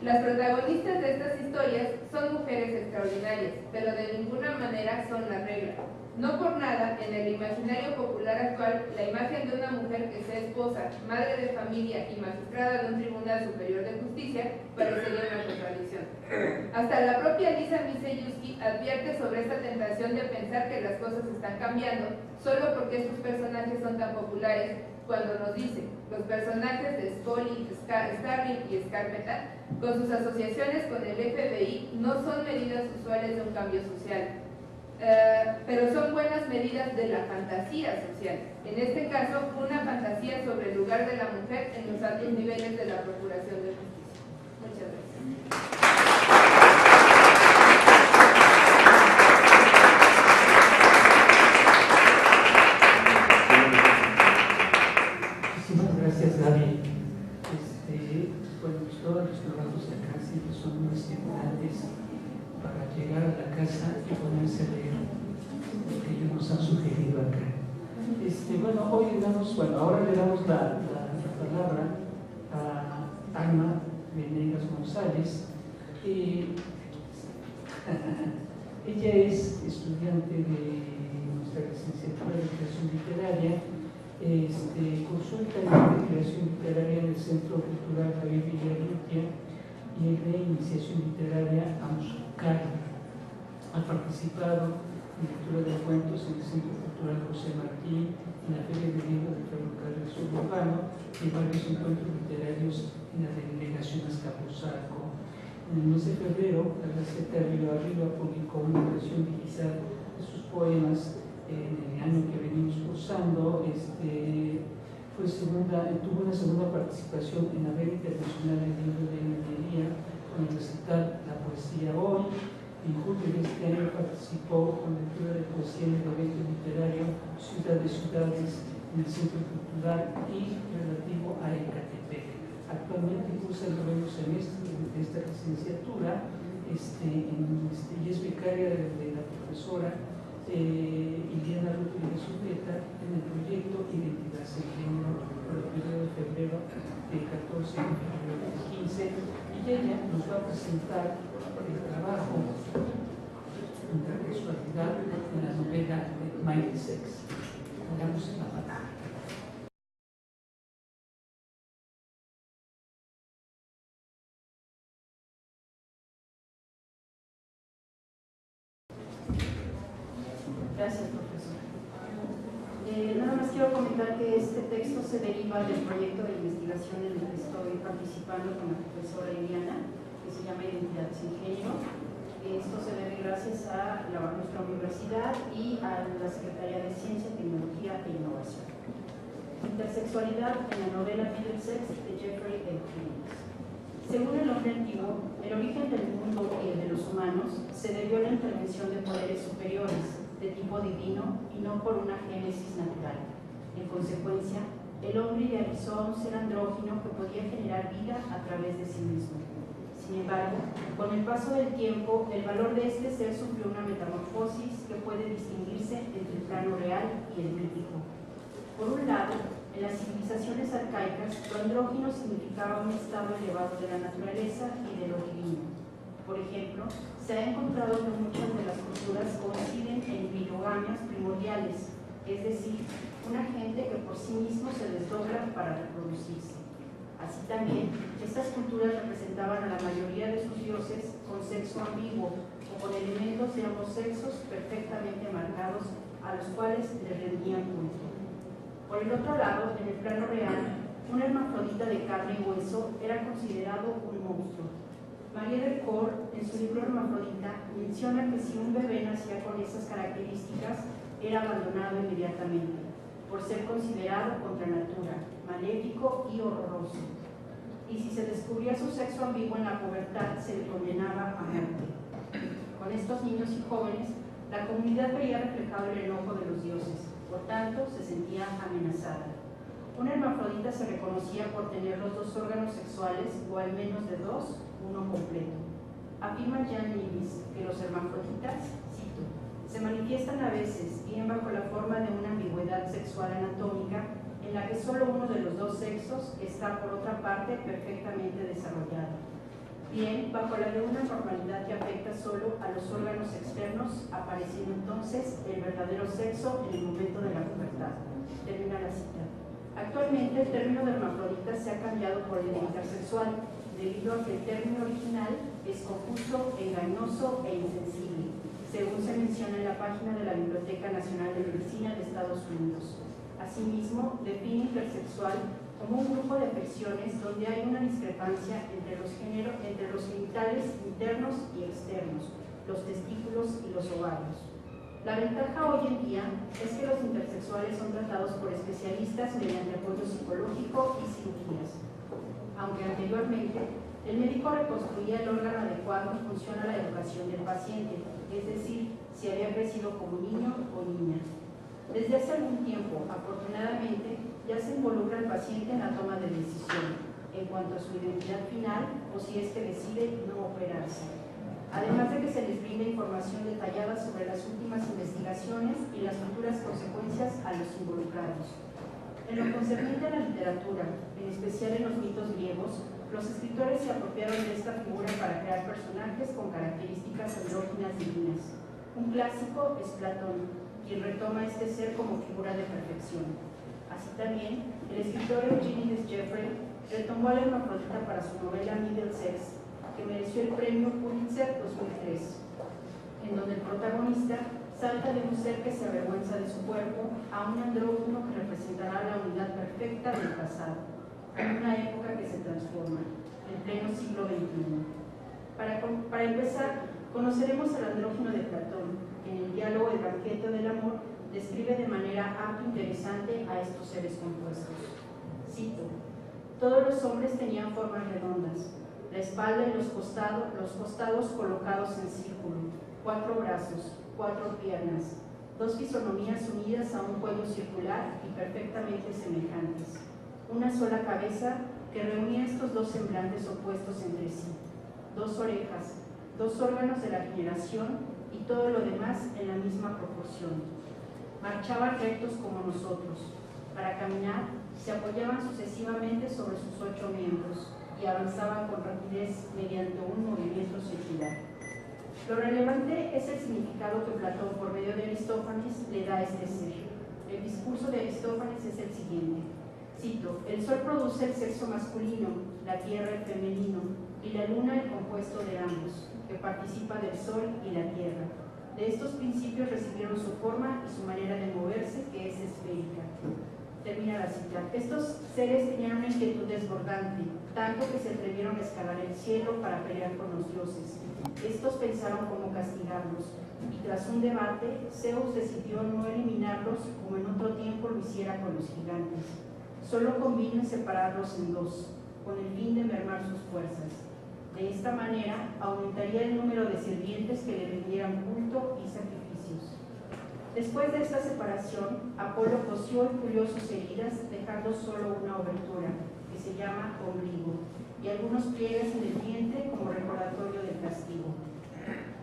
S3: Las protagonistas de estas historias son mujeres extraordinarias, pero de ninguna manera son la regla. No por nada, en el imaginario popular actual, la imagen de una mujer que sea esposa, madre de familia y magistrada de un tribunal superior de justicia parecería una contradicción. Hasta la propia Lisa Miseyuski advierte sobre esta tentación de pensar que las cosas están cambiando solo porque estos personajes son tan populares, cuando nos dice: los personajes de Scully, Starling y Scarpetta, con sus asociaciones con el FBI, no son medidas usuales de un cambio social, pero son buenas medidas de la fantasía social. En este caso, una fantasía sobre el lugar de la mujer en los altos niveles de la Procuración de Justicia. Muchas gracias.
S2: Gracias, Gaby. Bueno, pues todos los trabajos de acá siempre son muy estimulantes para llegar a la casa y ponerse a leer lo que ellos nos han sugerido acá. Bueno, ahora le damos la palabra a Alma Venegas González. Ella es estudiante de nuestra licenciatura de creación literaria. Cursó el taller de creación literaria en el Centro Cultural Javier Villarrutia y el de iniciación literaria Amuscar. Ha participado en lectura de cuentos en el Centro Cultural José Martín, en la Feria de Libros del Ferrocarril Suburbano y varios encuentros literarios en la delegación Azcapotzalco. En el mes de febrero, la Gaceta Río Arriba publicó una versión digital de sus poemas. En el año que venimos cursando, tuvo una segunda participación en la Feria Internacional del Libro de Ingeniería con el recital La Poesía Hoy. En julio de este año participó con lectura de poesía en el evento literario Ciudad de Ciudades en el Centro Cultural y relativo a Ecatepec. Actualmente cursa el noveno semestre de esta licenciatura y es becaria de la profesora Iliana Ruth de Zubeta en el proyecto Identidad en Género por el periodo de febrero del 14 y febrero del 15, y ella nos va a presentar el trabajo Intertextualidad en la novela de Mighty Sex. Hagamos la palabra.
S4: Gracias, profesor. Nada más quiero comentar que este texto se deriva del proyecto de investigación en el que estoy participando con la profesora Iliana, que se llama Identidad sin Género. Esto se debe gracias a nuestra universidad y a la Secretaría de Ciencia, Tecnología e Innovación. Intersexualidad en la novela Middlesex de Jeffrey L. Cummings. Según el hombre antiguo, el origen del mundo y el de los humanos se debió a la intervención de poderes superiores de tipo divino y no por una génesis natural. En consecuencia, el hombre idealizó a un ser andrógino que podía generar vida a través de sí mismo. Sin embargo, con el paso del tiempo, el valor de este ser sufrió una metamorfosis que puede distinguirse entre el plano real y el mítico. Por un lado, en las civilizaciones arcaicas, lo andrógino significaba un estado elevado de la naturaleza y de lo divino. Por ejemplo, se ha encontrado que muchas de las culturas coinciden en bilogamias primordiales, es decir, un agente que por sí mismo se desdobla para reproducirse. Así también, estas culturas representaban a la mayoría de sus dioses con sexo ambiguo o con elementos de ambos sexos perfectamente marcados a los cuales le rendían culto. Por el otro lado, en el plano real, un hermafrodita de carne y hueso era considerado un monstruo. María del Cor, en su libro Hermafrodita, menciona que si un bebé nacía con esas características, era abandonado inmediatamente, por ser considerado contra natura, maléfico y horroroso. Y si se descubría su sexo ambiguo en la pubertad, se le condenaba a muerte. Con estos niños y jóvenes, la comunidad veía reflejado el enojo de los dioses, por tanto, se sentía amenazada. Un hermafrodita se reconocía por tener los dos órganos sexuales o al menos de dos, uno completo. Afirma Jan Lewis que los hermafroditas, cito, se manifiestan a veces bien bajo la forma de una ambigüedad sexual anatómica en la que solo uno de los dos sexos está por otra parte perfectamente desarrollado, bien bajo la de una normalidad que afecta solo a los órganos externos, apareciendo entonces el verdadero sexo en el momento de la pubertad. Termina la cita. Actualmente el término de hermafrodita se ha cambiado por el de intersexual, debido a que el término original es confuso, engañoso e insensible, según se menciona en la página de la Biblioteca Nacional de Medicina de Estados Unidos. Asimismo, define intersexual como un grupo de afecciones donde hay una discrepancia entre los genitales internos y externos, los testículos y los ovarios. La ventaja hoy en día es que los intersexuales son tratados por especialistas mediante apoyo psicológico y cirugías. Aunque anteriormente el médico reconstruía el órgano adecuado en función a la educación del paciente, es decir, si había crecido como niño o niña. Desde hace algún tiempo, afortunadamente, ya se involucra al paciente en la toma de decisión en cuanto a su identidad final o si es que decide no operarse. Además de que se les brinda información detallada sobre las últimas investigaciones y las futuras consecuencias a los involucrados. En lo concerniente a la literatura, en especial en los mitos griegos, los escritores se apropiaron de esta figura para crear personajes con características andróginas divinas. Un clásico es Platón, quien retoma este ser como figura de perfección. Así también, el escritor Eugenides Jeffrey retomó al hermafrodita para su novela Middle Sex, que mereció el premio Pulitzer 2003, en donde el protagonista salta de un ser que se avergüenza de su cuerpo a un andrógino que representará la unidad perfecta del pasado, en una época que se transforma, en pleno siglo XXI. Para empezar, conoceremos al andrógino de Platón, que en el diálogo El banquete del amor describe de manera amplia e interesante a estos seres compuestos. Cito: todos los hombres tenían formas redondas, la espalda y los costados colocados en círculo, 4 brazos, 4 piernas, 2 fisonomías unidas a un cuello circular y perfectamente semejantes, una sola cabeza que reunía estos dos semblantes opuestos entre sí, 2 orejas, 2 órganos de la generación y todo lo demás en la misma proporción. Marchaban rectos como nosotros. Para caminar, se apoyaban sucesivamente sobre sus 8 miembros y avanzaban con rapidez mediante un movimiento circular. Lo relevante es el significado que Platón, por medio de Aristófanes, le da a este ser. El discurso de Aristófanes es el siguiente. Cito: el sol produce el sexo masculino, la tierra el femenino, y la luna el compuesto de ambos, que participa del sol y la tierra. De estos principios recibieron su forma y su manera de moverse, que es esférica. Termina la cita. Estos seres tenían una inquietud desbordante, tanto que se atrevieron a escalar el cielo para pelear con los dioses. Estos pensaron cómo castigarlos, y tras un debate, Zeus decidió no eliminarlos como en otro tiempo lo hiciera con los gigantes. Solo convino en separarlos en 2, con el fin de mermar sus fuerzas. De esta manera, aumentaría el número de sirvientes que le rindieran culto y sacrificios. Después de esta separación, Apolo cosió y pulió sus heridas, dejando solo una abertura, que se llama ombligo, y algunos pliegues en el vientre como recordatorio del castigo.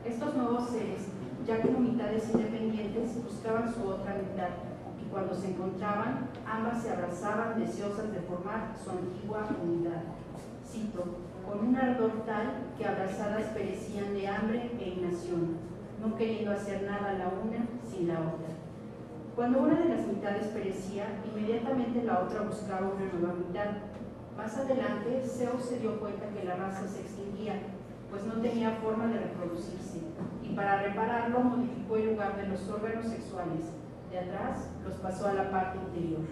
S4: Estos nuevos seres, ya como mitades independientes, buscaban su otra mitad, y cuando se encontraban, ambas se abrazaban deseosas de formar su antigua unidad. Cito: con un ardor tal que abrazadas perecían de hambre e inanición, no queriendo hacer nada la una sin la otra. Cuando una de las mitades perecía, inmediatamente la otra buscaba una nueva mitad. Más adelante, Zeus se dio cuenta que la raza se extinguía, pues no tenía forma de reproducirse, y para repararlo modificó el lugar de los órganos sexuales. De atrás los pasó a la parte interior.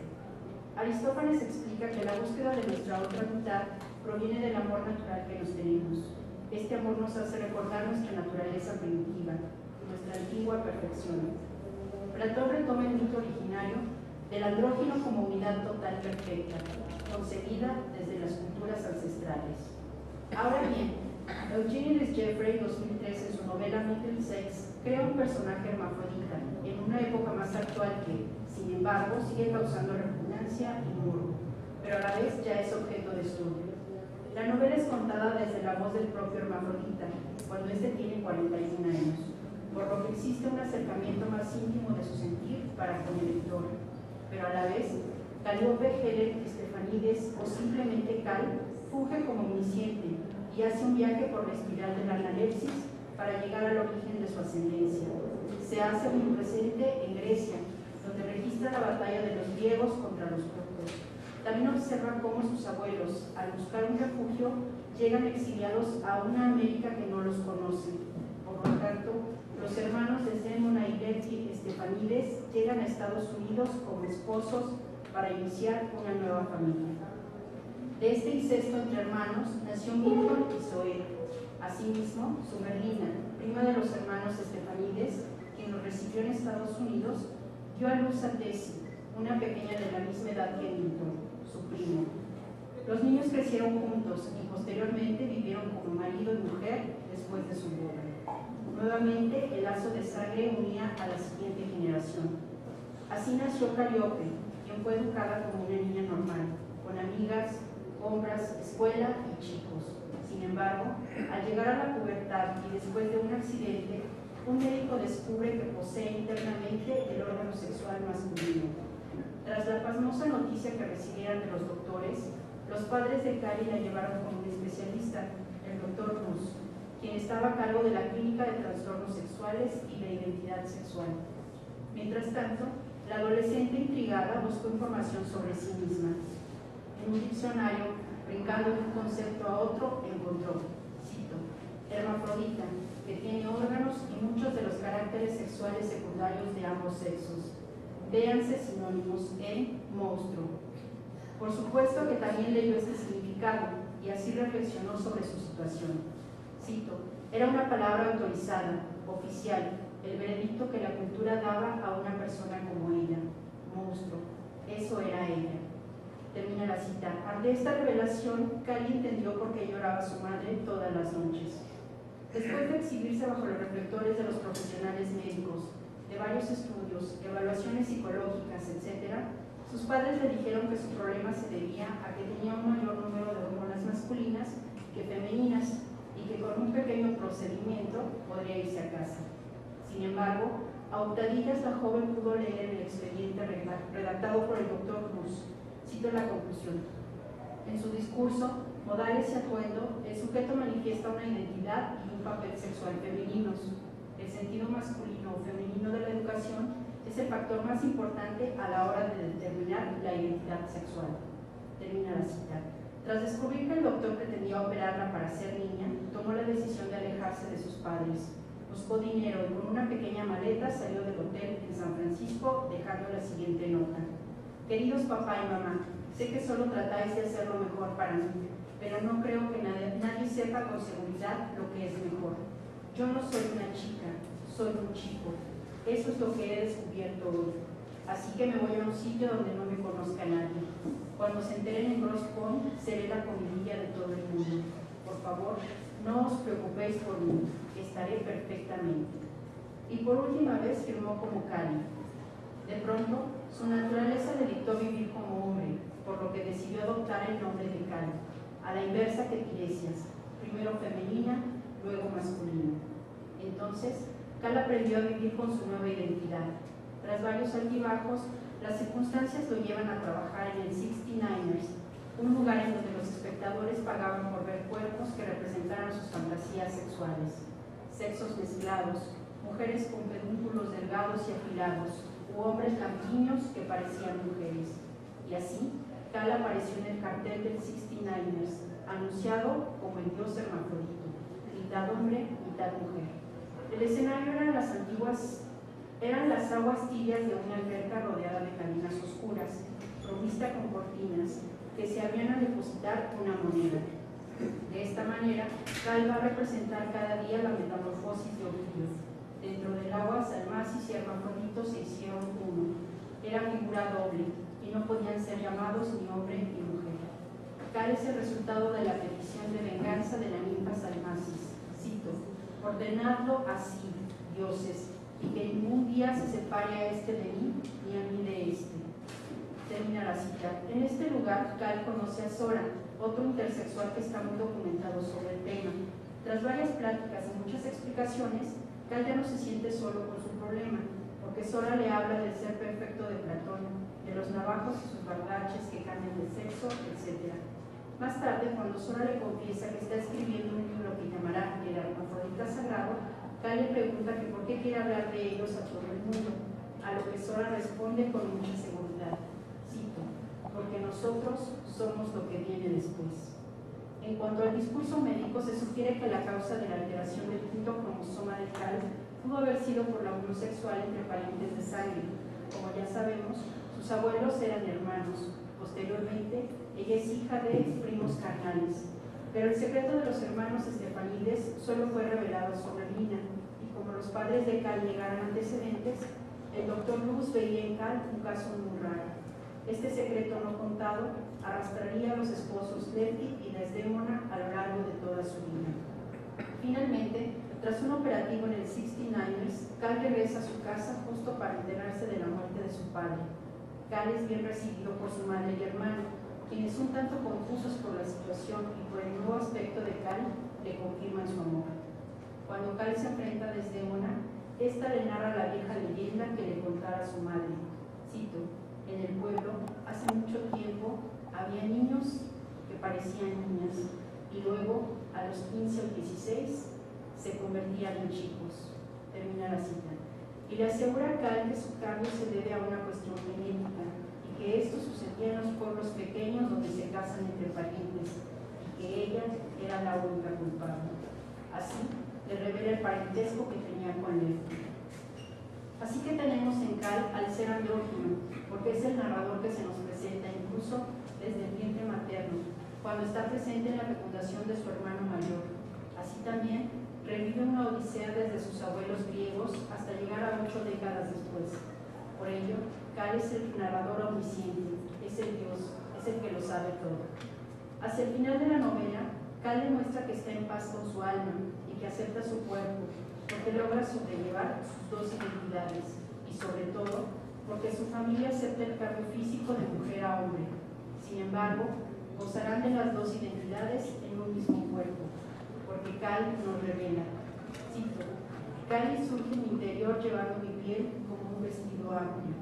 S4: Aristófanes explica que la búsqueda de nuestra otra mitad proviene del amor natural que nos tenemos. Este amor nos hace recordar nuestra naturaleza primitiva, nuestra antigua perfección. Platón retoma el mito originario del andrógino como unidad total perfecta, concebida desde las culturas ancestrales. Ahora bien, Eugenides Jeffrey, 2003, en su novela Middle Sex, crea un personaje hermafrodita en una época más actual que, sin embargo, sigue causando repugnancia y morbo. pero a la vez ya es objeto de estudio. La novela es contada desde la voz del propio hermafrodita, cuando éste tiene 41 años, por lo que existe un acercamiento más íntimo de su sentir para con el lector, pero a la vez, Calíope, Helen, Estefanides o simplemente Cal fuge como omnisciente y hace un viaje por la espiral de la analepsis para llegar al origen de su ascendencia. Se hace un presente en Grecia, donde registra la batalla de los griegos contra los turcos. También observa cómo sus abuelos, al buscar un refugio, llegan exiliados a una América que no los conoce. Por lo tanto, los hermanos de Sémona y Leti Estefanides llegan a Estados Unidos como esposos para iniciar una nueva familia. De este incesto entre hermanos nació Milton y Zoe. Asimismo, su Merlina, prima de los hermanos Estefanides, quien los recibió en Estados Unidos, dio a luz a Tessie, una pequeña de la misma edad que Milton, su primo. Los niños crecieron juntos y posteriormente vivieron como marido y mujer después de su boda. Nuevamente, el lazo de sangre unía a la siguiente generación. Así nació Calíope, quien fue educada como una niña normal, con amigas, compras, escuela y chicos. Sin embargo, al llegar a la pubertad y después de un accidente, un médico descubre que posee internamente el órgano sexual masculino. Tras la pasmosa noticia que recibieron de los doctores, los padres de Cali la llevaron con un especialista, el doctor Rus, quien estaba a cargo de la clínica de trastornos sexuales y de identidad sexual. Mientras tanto, la adolescente intrigada buscó información sobre sí misma. En un diccionario, brincando de un concepto a otro, encontró, cito, hermafrodita, que tiene órganos y muchos de los caracteres sexuales secundarios de ambos sexos. Véanse sinónimos en monstruo. Por supuesto que también leyó este significado y así reflexionó sobre su situación. Cito, era una palabra autorizada, oficial, el veredicto que la cultura daba a una persona como ella, monstruo. Eso era ella. Termina la cita. Ante esta revelación, Cali entendió por qué lloraba su madre todas las noches. Después de exhibirse bajo los reflectores de los profesionales médicos, de varios estudios, evaluaciones psicológicas, etc., sus padres le dijeron que su problema se debía a que tenía un mayor número de hormonas masculinas que femeninas y que con un pequeño procedimiento podría irse a casa. Sin embargo, a octavillas la joven pudo leer el expediente redactado por el doctor Cruz. Cito la conclusión. En su discurso, modales y atuendo, el sujeto manifiesta una identidad y un papel sexual femeninos. El sentido masculino o femenino de la educación es el factor más importante a la hora de determinar la identidad sexual. Termina la cita. Tras descubrir que el doctor pretendía operarla para ser niña, tomó la decisión de alejarse de sus padres. Buscó dinero y con una pequeña maleta salió del hotel en San Francisco, dejando la siguiente nota. Queridos papá y mamá, sé que solo tratáis de hacer lo mejor para mí, pero no creo que nadie sepa con seguridad lo que es mejor. Yo no soy una chica, soy un chico. Eso es lo que he descubierto hoy. Así que me voy a un sitio donde no me conozca nadie. Cuando se enteren en Grosse Pointe, seré la comidilla de todo el mundo. Por favor, no os preocupéis por mí, estaré perfectamente. Y por última vez firmó como Cali. De pronto, su naturaleza le dictó vivir como hombre, por lo que decidió adoptar el nombre de Cali, a la inversa que Tiresias, primero femenina, luego masculina. Entonces, Cal aprendió a vivir con su nueva identidad. Tras varios altibajos, las circunstancias lo llevan a trabajar en el 69ers, un lugar en donde los espectadores pagaban por ver cuerpos que representaran sus fantasías sexuales. Sexos mezclados, mujeres con pedúnculos delgados y afilados, u hombres lampiños que parecían mujeres. Y así, Cal apareció en el cartel del 69ers, anunciado como el dios hermafrodito, mitad hombre, mitad mujer. El escenario eran las aguas tibias de una alberca rodeada de calinas oscuras, provista con cortinas, que se habían a depositar una moneda. De esta manera, Cal va a representar cada día la metamorfosis de Ovidio. Dentro del agua, Salmacis y Hermafrodito se hicieron uno. Era figura doble, y no podían ser llamados ni hombre ni mujer. Cal es el resultado de la petición de venganza de la ninfa Salmacis. Cito, ordenadlo así, dioses, y que ningún día se separe a este de mí, ni a mí de este. Termina la cita. En este lugar, Cal conoce a Sora, otro intersexual que está muy documentado sobre el tema. Tras varias pláticas y muchas explicaciones, Cal ya no se siente solo con su problema, porque Sora le habla del ser perfecto de Platón, de los navajos y sus bardaches que cambian de sexo, etc. Más tarde, cuando Sora le confiesa que está escribiendo un libro que llamará El Hermafrodita Sagrado, Cal le pregunta que por qué quiere hablar de ellos a todo el mundo, a lo que Sora responde con mucha seguridad. Cito: porque nosotros somos lo que viene después. En cuanto al discurso médico, se sugiere que la causa de la alteración del quinto cromosoma de Cal pudo haber sido por la unión sexual entre parientes de sangre. Como ya sabemos, sus abuelos eran hermanos. Posteriormente, ella es hija de primos carnales. Pero el secreto de los hermanos estefanides solo fue revelado sobre Lina, y como los padres de Cal negaron antecedentes, el doctor Luz veía en Cal un caso muy raro. Este secreto no contado arrastraría a los esposos Leti y Desdémona a lo largo de toda su vida. Finalmente, tras un operativo en el 69ers, Cal regresa a su casa justo para enterarse de la muerte de su padre. Cal es bien recibido por su madre y hermano, quienes un tanto confusos por la situación y por el nuevo aspecto de Cal, le confirman su amor. Cuando Cal se enfrenta a Desdémona, esta le narra la vieja leyenda que le contara a su madre. Cito: en el pueblo, hace mucho tiempo, había niños que parecían niñas, y luego, a los 15 o 16, se convertían en chicos. Termina la cita. Y le asegura a Cal que su cambio se debe a una cuestión genética, y que esto sucedía en los pueblos pequeños donde se casan entre parientes, y que ella era la única culpable. Así, le revela el parentesco que tenía con Lefty. Así que tenemos en Cal al ser andrógino, porque es el narrador que se nos presenta incluso desde el vientre materno, cuando está presente en la fecundación de su hermano mayor. Así también revive una odisea desde sus abuelos griegos hasta llegar a 8 décadas después. Por ello, Cal es el narrador omnisciente, es el Dios, es el que lo sabe todo. Hacia el final de la novela, Cal demuestra que está en paz con su alma y que acepta su cuerpo, porque logra sobrellevar sus dos identidades y, sobre todo, porque su familia acepta el cambio físico de mujer a hombre. Sin embargo, gozarán de las dos identidades en un mismo cuerpo, porque Cal nos revela, cito: Cali surge en mi interior llevando mi piel como un vestido amplio.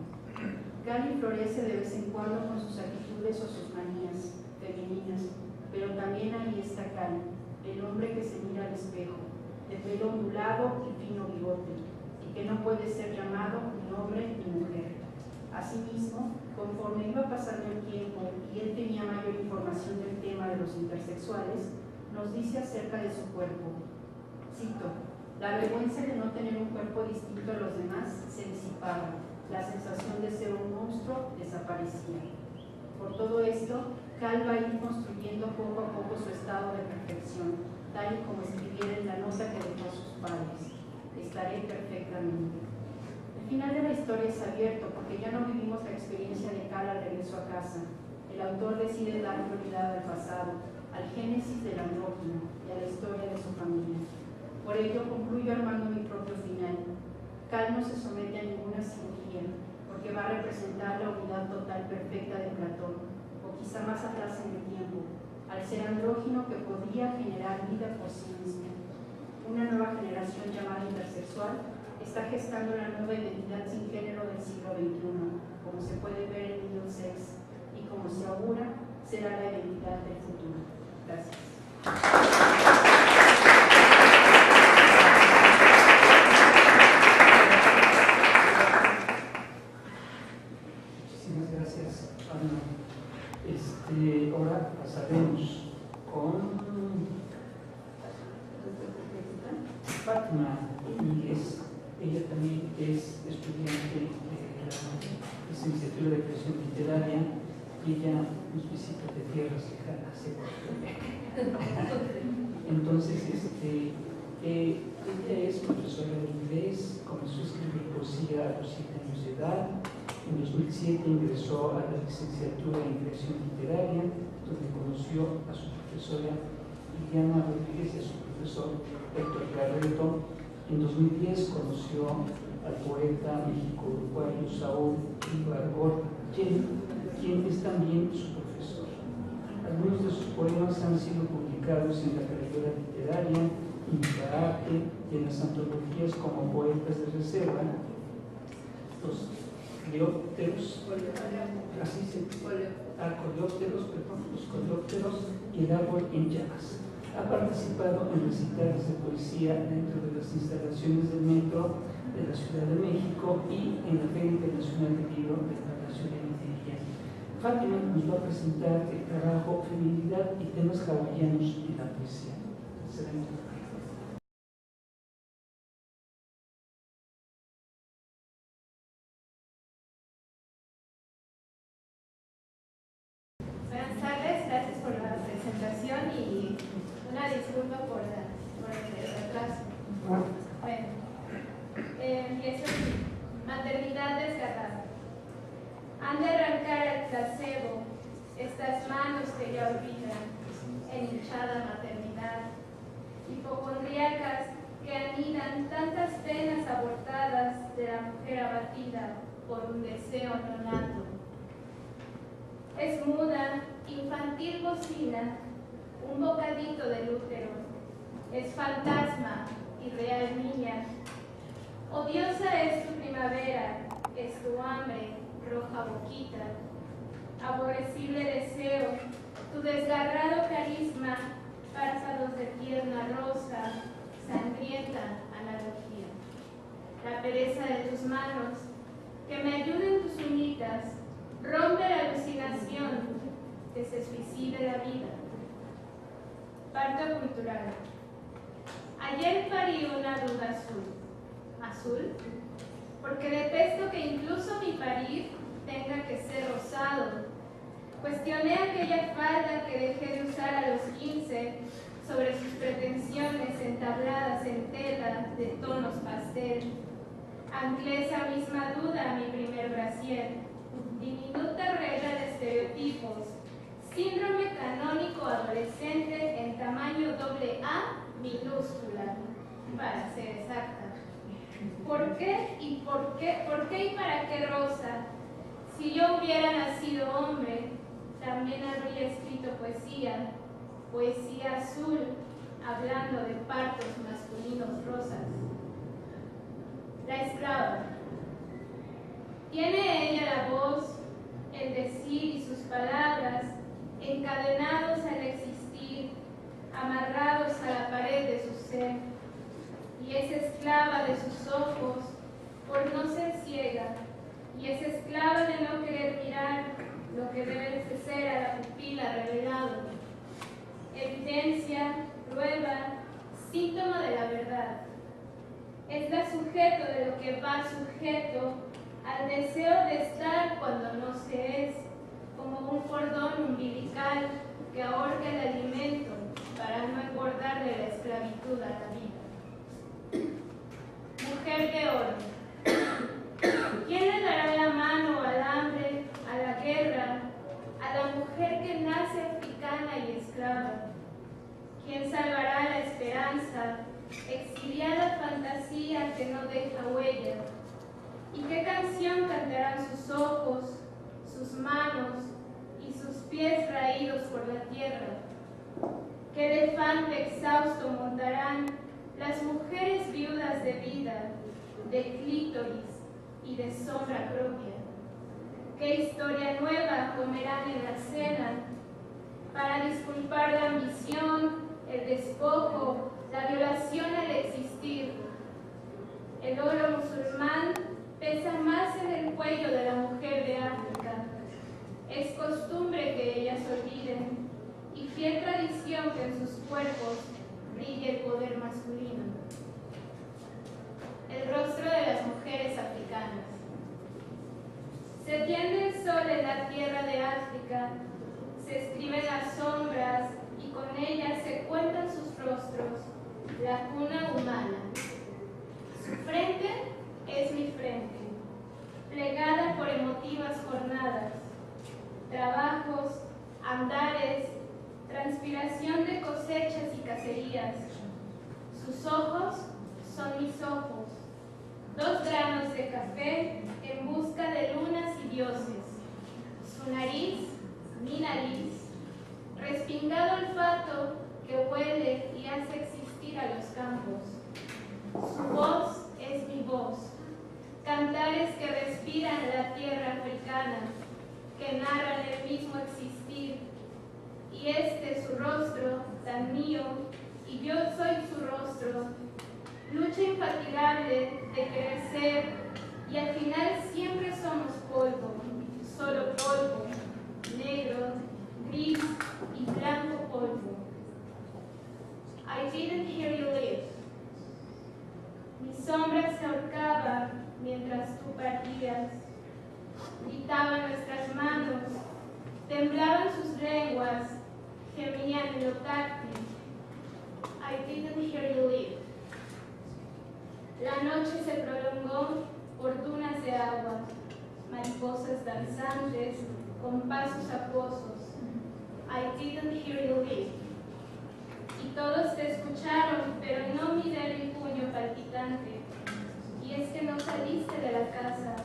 S4: Cali florece de vez en cuando con sus actitudes o sus manías femeninas, pero también ahí está Cali, el hombre que se mira al espejo, de pelo ondulado y fino bigote, y que no puede ser llamado ni hombre ni mujer. Asimismo, conforme iba pasando el tiempo y él tenía mayor información del tema de los intersexuales, nos dice acerca de su cuerpo. Cito: la vergüenza de no tener un cuerpo distinto a los demás se disipaba, la sensación de ser un monstruo desaparecía. Por todo esto, Cal va a ir construyendo poco a poco su estado de perfección, tal y como escribiera en la nota que dejó a sus padres: estaré perfectamente. El final de la historia es abierto porque ya no vivimos la experiencia de Cal al regreso a casa. El autor decide dar prioridad al pasado, al génesis del andrógino y a la historia de su familia. Por ello concluyo armando mi propio final. Cal no se somete a ninguna cirugía porque va a representar la unidad total perfecta de Platón, o quizá más atrás en el tiempo, al ser andrógino que podría generar vida por sí mismo. Una nueva generación llamada intersexual está gestando la nueva identidad sin género del siglo XXI, como se puede ver en Middle Sex, y como se augura, será la identidad del futuro. Gracias.
S2: Muchísimas gracias, Ana. Ahora pasaremos con Fátima Íñiguez. Ella también es estudiante de la licenciatura de creación literaria y ella nos visita de tierras lejanas. Entonces, ella es profesora de inglés, comenzó a escribir poesía a los 7 años de edad. En 2007 ingresó a la licenciatura en creación literaria, donde conoció a su profesora Liliana Rodríguez y a su profesor Héctor Carreto. En 2010 conoció al poeta mexico-uruguayo Saúl Ibargorri, quien es también su profesor. Algunos de sus poemas han sido publicados en la carrera literaria, Intraarte y en las antologías como Poetas de Reserva, Los Coleópteros, Los Coleópteros y El Árbol en Llamas. Ha participado en recitales de poesía dentro de las instalaciones del Metro de la Ciudad de México y en la Feria Internacional del Libro de Palacio de Minería. Fátima nos va a presentar el trabajo Feminidad y temas hawaianos en la poesía.
S5: Buenas tardes, gracias por la presentación y una disculpa por el retraso. Bueno, empiezo. Maternidad desgarrada. Han de arrancar el placebo estas manos que ya olvidan en hinchada maternidad, hipocondríacas que anidan tantas penas abortadas de la mujer abatida por un deseo neonato. Es muda, infantil bocina, un bocadito del útero. Es fantasma y real niña. Odiosa es tu primavera, es tu hambre, roja boquita. Aborrecible deseo, tu desgarrado carisma, párpados de tierna rosa, sangrienta analogía. La pereza de tus manos, que me ayuden tus uñitas, rompe la alucinación, que se suicide la vida. Parto cultural. Ayer parí una duda azul. ¿Azul? Porque detesto que incluso mi parir tenga que ser rosado. Cuestioné aquella falda que dejé de usar a los 15 sobre sus pretensiones entabladas en tela de tonos pastel. Anclé esa misma duda a mi primer brasier. Diminuta regla de estereotipos, síndrome canónico adolescente en tamaño AA minúscula, para ser exacta. ¿Por qué y para qué rosa? Si yo hubiera nacido hombre, también habría escrito poesía, poesía azul, hablando de partos masculinos rosas. La esclava. Tiene ella la voz, el decir y sus palabras encadenados al existir, amarrados a la pared de su ser, y es esclava de sus ojos por no ser ciega, y es esclava de no querer mirar lo que debe de ser a la pupila revelado. Evidencia, prueba, síntoma de la verdad. Es la sujeto de lo que va sujeto al deseo de estar cuando no se es, como un cordón umbilical que ahorca el alimento para no engordar de la esclavitud a la vida. Mujer de oro. ¿Quién le dará la mano al hambre, a la guerra, a la mujer que nace africana y esclava? ¿Quién salvará la esperanza, exiliada fantasía que no deja huella? ¿Y qué canción cantarán sus ojos, sus manos y sus pies raídos por la tierra? ¿Qué elefante exhausto montarán las mujeres viudas de vida, de clítoris y de sombra propia? ¿Qué historia nueva comerán en la cena para disculpar la ambición, el despojo, la violación al existir? El oro musulmán pesa más en el cuello de la mujer de África. Es costumbre que ellas olviden y fiel tradición que en sus cuerpos brille el poder masculino. El rostro de las mujeres africanas. Se tiende el sol en la tierra de África, se escriben las sombras y con ellas se cuentan sus rostros, la cuna humana. Su frente es mi frente, plegada por emotivas jornadas, trabajos, andares, transpiración de cosechas y cacerías. Sus ojos son mis ojos, 2 granos de café en busca de lunas y dioses. Su nariz, mi nariz, respingado olfato que huele y hace existir a los campos. Su voz es mi voz, cantares que respiran la tierra africana, que narran el mismo existir. Y su rostro, tan mío, y yo soy su rostro, lucha infatigable de querer ser, y al final siempre somos polvo, solo polvo, negro, gris y blanco polvo. I didn't hear you live. Mi sombra se ahorcaba mientras tú partías. Gritaban nuestras manos, temblaban sus lenguas, gemían en lo táctil. I didn't hear you live. La noche se prolongó por dunas de agua, mariposas danzantes con pasos acuosos. I didn't hear you live. Y todos te escucharon, pero no miré mi puño palpitante. Y es que no saliste de la casa,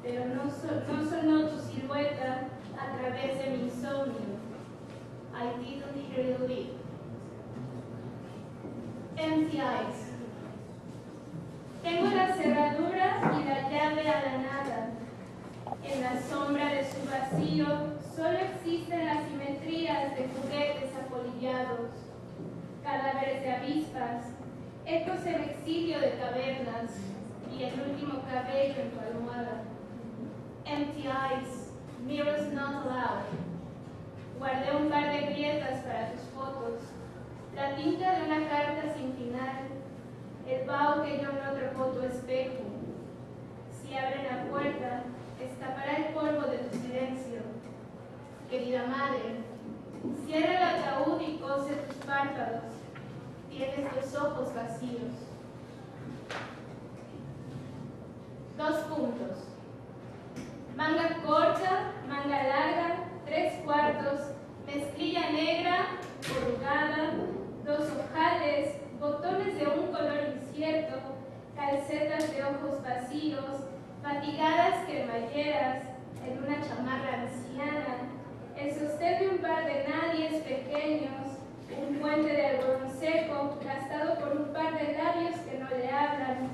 S5: pero no sonó tu silueta a través de mi insomnio. I didn't hear you live. Empty eyes. Tengo la cerradura y la llave a la nada. En la sombra de su vacío solo existen las simetrías de juguetes apolillados, cadáveres de avispas, ecos en exilio de cavernas y el último cabello en tu almohada. Empty eyes, mirrors not allowed. Guardé un par de grietas para tus fotos, la tinta de una carta sin final, el vaho que yo no trepó tu espejo. Si abren la puerta, escapará el polvo de tu silencio. Querida madre, cierra el ataúd y cose tus párpados. Tienes los ojos vacíos. 2 puntos. Manga corta, manga larga, 3/4, mezclilla negra, corrugada, 2 ojales, botones de un color incierto, calcetas de ojos vacíos, fatigadas cremalleras, en una chamarra anciana, el sostén de un par de nadies pequeños, un puente de algodón seco, gastado por un par de labios que no le hablan,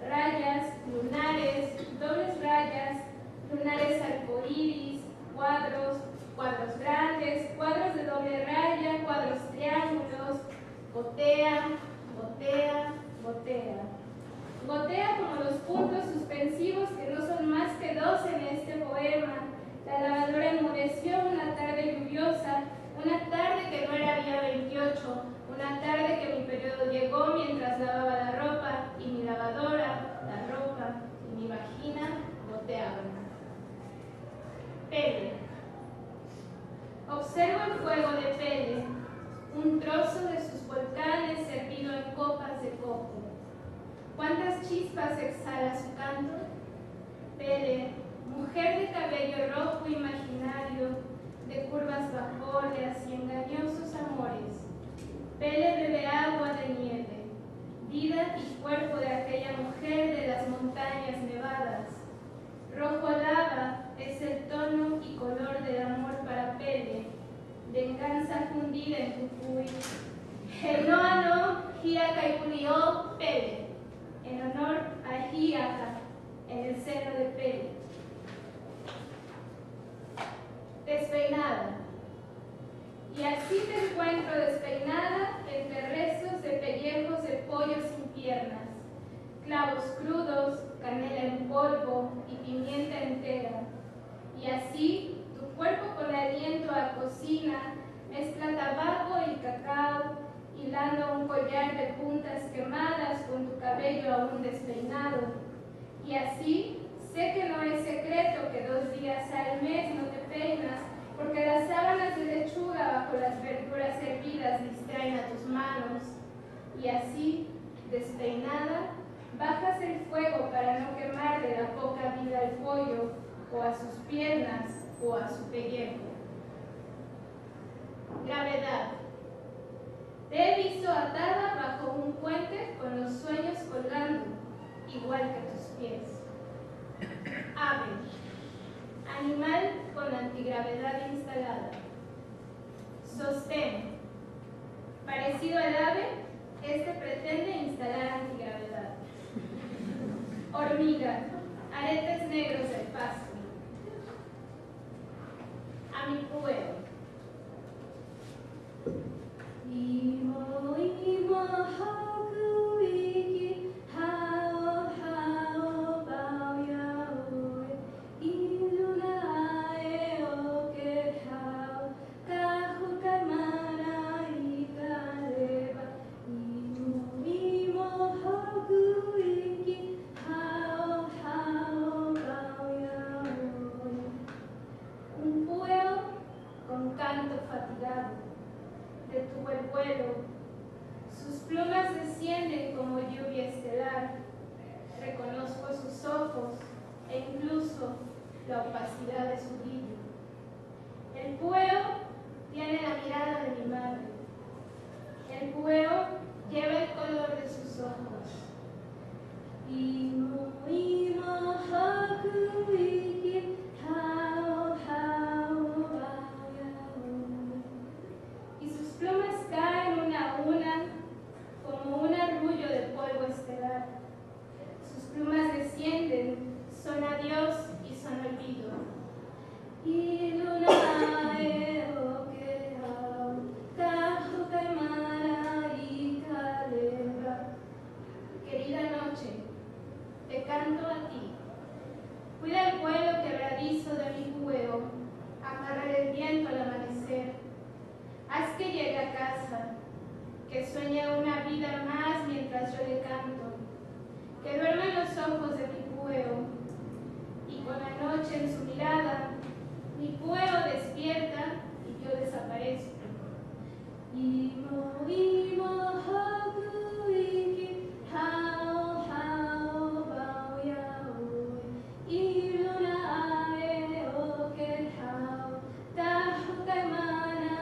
S5: rayas, lunares, dobles rayas, lunares arcoíris, cuadros grandes, cuadros de doble raya, cuadros triángulos, gotea, gotea, gotea. Gotea como los puntos suspensivos que no son más que 2 en este poema. La lavadora enmudeció una tarde lluviosa, una tarde que no era día 28, una tarde que mi periodo llegó mientras lavaba la ropa y mi lavadora, la ropa y mi vagina goteaban. Pele. Observo el fuego de Pele, un trozo de sus volcanes servido en copas de coco. ¿Cuántas chispas exhala su canto? Pele, mujer de cabello rojo imaginario, de curvas bajordeas y engañosos amores. Pele bebe agua de nieve, vida y cuerpo de aquella mujer de las montañas nevadas. Rojo lava es el tono y color del amor para Pele, venganza fundida en Jujuy. Genoano, Hiaka y Culió, Pele, en honor a Hiaka, en el seno de Pele. Despeinada. Y así te encuentro despeinada entre restos de pellejos de pollo sin piernas, clavos crudos, canela en polvo y pimienta entera. Y así tu cuerpo con aliento a cocina mezcla tabaco y cacao, hilando un collar de puntas quemadas con tu cabello aún despeinado. Y así sé que no es secreto que 2 días al mes no te peinas, porque las sábanas de lechuga bajo las verduras hervidas distraen a tus manos. Y así, despeinada, bajas el fuego para no quemar de la poca vida al pollo, o a sus piernas, o a su pellejo. Gravedad. Te he visto atada bajo un puente con los sueños colgando, igual que tus pies. Ave, animal con antigravedad instalada. Sostén, parecido al ave, este pretende instalar antigravedad. Hormiga, aretes negros del pasto. Amipúeo. Imo, imo, haku, iki, hao, hao, bao, yaoi, iluna, eo, ke, hao, kahu, kamana, ikaleba, imo, imo, haku, iki, hao, hao, bao, yaoi. Un pueo con canto fatigado detuvo el vuelo. Sus plumas descienden como lluvia estelar. Reconozco sus ojos e incluso la opacidad de su brillo. El pueo tiene la mirada de mi madre. El pueo lleva el color de sus ojos. Imo, imo, haku, iki, hao, hao, bao, yaoi. Y sus plumas caen una a una como un arrullo de polvo estelar. Sus plumas descienden, son adiós y son olvido. Y luna, eo, que, hao, kahu, kaimana, y kaleba. Querida noche, te canto a ti. Cuida el vuelo quebradizo de mi pueo, amarra el viento al amanecer. Haz que llegue a casa, que sueñe una vida más mientras yo le canto, que duerman los ojos de mi pueo, y con la noche en su mirada, mi pueo despierta y yo desaparezco. Imo, imo, haku, iki, hao, hao, bao, yaoi, iluna, eo, ke, hao, tahu, kaimana,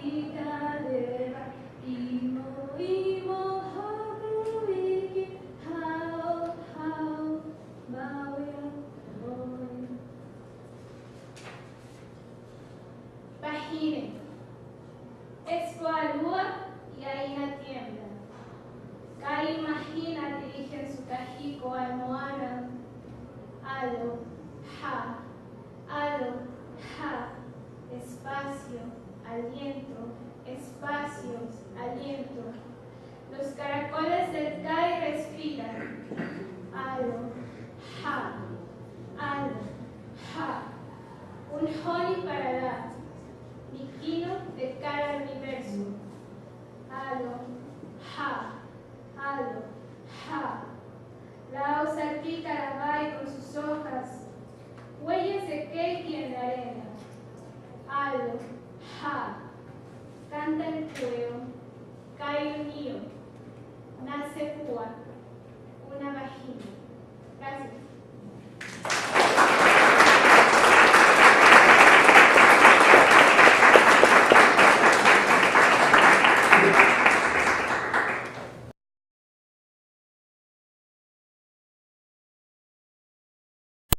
S5: i kaleba, imo, imo, haku, iki, hao, hao, bao, yaoi. Vagine. Escoalúa y Aina tiembla. Kai imagina dirige en su cajico a Moana. Alo, ja, espacio, aliento, espacios, aliento. Los caracoles del Kai respiran. Alo, ja, un honey para la. Mi kino de cara al universo. Alo, ja. La salpica la vai con sus hojas, huellas de keiki en la arena. Alo, ja. Canta el pueo, cae el mío, nace púa, una vagina. Gracias.